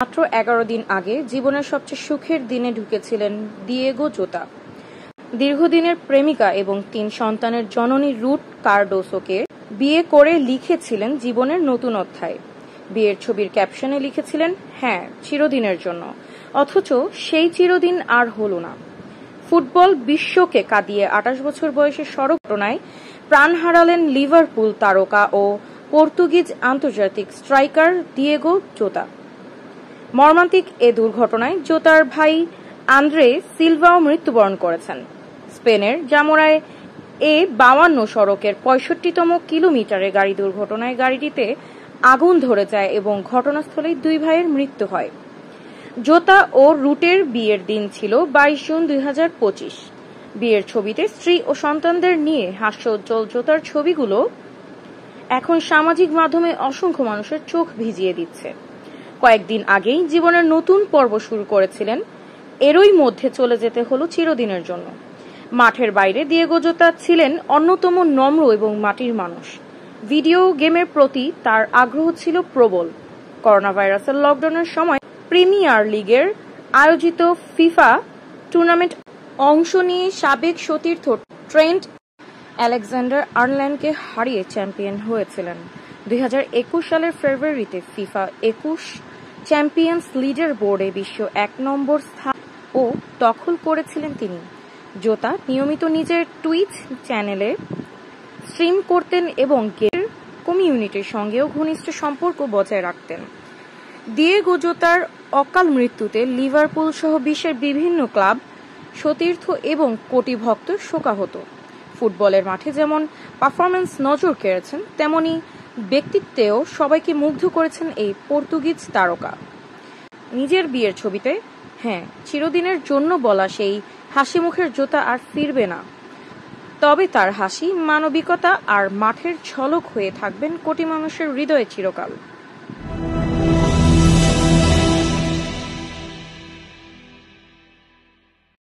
মাত্র ১১ দিন আগে জীবনের সবচেয়ে সুখের দিনে ঢুকেছিলেন দিয়েগো জোতা। দীর্ঘদিনের প্রেমিকা এবং ৩ সন্তানের জননী রুট কার্ডোসোকে বিয়ে করে লিখেছিলেন জীবনের নতুন অধ্যায়। বিয়ের ছবির ক্যাপশনে লিখেছিলেন, হ্যাঁ, চিরদিনের জন্য। অথচ সেই চিরদিন আর হল না। ফুটবল বিশ্বকে কাঁদিয়ে ২৮ বছর বয়সে সড়ক ঘটনায় প্রাণ হারালেন লিভারপুল তারকা ও পর্তুগিজ আন্তর্জাতিক স্ট্রাইকার দিয়েগো জোতা। মর্মান্তিক এ দুর্ঘটনায় জোতার ভাই আন্দ্রে সিলভাও মৃত্যুবরণ করেছেন। স্পেনের জামোরায় এ৫২ সড়কের ৬৫তম কিলোমিটারে গাড়ি দুর্ঘটনায় গাড়িটিতে আগুন ধরে যায় এবং ঘটনাস্থলেই ২ ভাইয়ের মৃত্যু হয়। জোতা ও রুটের বিয়ের দিন ছিল ২২ জুন ২০২৫। বিয়ের ছবিতে স্ত্রী ও সন্তানদের নিয়ে হাস্যোজ্জ্বল জোতার ছবিগুলো এখন সামাজিক মাধ্যমে অসংখ্য মানুষের চোখ ভিজিয়ে দিচ্ছে। কয়েকদিন আগেই জীবনের নতুন পর্ব শুরু করেছিলেন, এরই মধ্যে চলে যেতে হলো চিরদিনের জন্য। মাঠের বাইরে দিয়েগো জোতা ছিলেন অন্যতম নম্র এবং মাটির মানুষ। ভিডিও গেমের প্রতি তার আগ্রহ ছিল প্রবল। করোনা ভাইরাসের লকডাউনের সময় প্রিমিয়ার লিগের আয়োজিত ফিফা টুর্নামেন্ট অংশ নিয়ে সাবেক সতীর্থ ট্রেন্ট আলেকজান্ডার আর্নল্যান্ডকে হারিয়ে চ্যাম্পিয়ন হয়েছিলেন। ২০২১ সালের ফেব্রুয়ারিতে ফিফা ২১ চ্যাম্পিয়ন্স লিডার বোর্ডে বিশ্ব ১ নম্বর স্থান ও দখল করেছিলেন তিনি। জোতা নিয়মিত নিজের টুইচ চ্যানেলে স্ট্রিম করতেন এবং গেমের কমিউনিটির সঙ্গেও ঘনিষ্ঠ সম্পর্ক বজায় রাখতেন। দিয়েগো জোতার অকাল মৃত্যুতে লিভারপুল সহ বিশ্বের বিভিন্ন ক্লাব, সতীর্থ এবং কোটি ভক্ত শোকাহত। ফুটবলের মাঠে যেমন পারফরম্যান্স নজর কেড়েছেন, তেমনি ব্যক্তিত্বেও সবাইকে মুগ্ধ করেছেন এই পর্তুগিজ তারকা। নিজের বিয়ের ছবিতে হ্যাঁ, চিরদিনের জন্য বলা সেই হাসিমুখের জোতা আর ফিরবে না। তবে তার হাসি, মানবিকতা আর মাঠের ঝলক হয়ে থাকবেন কোটি মানুষের হৃদয়ে চিরকাল।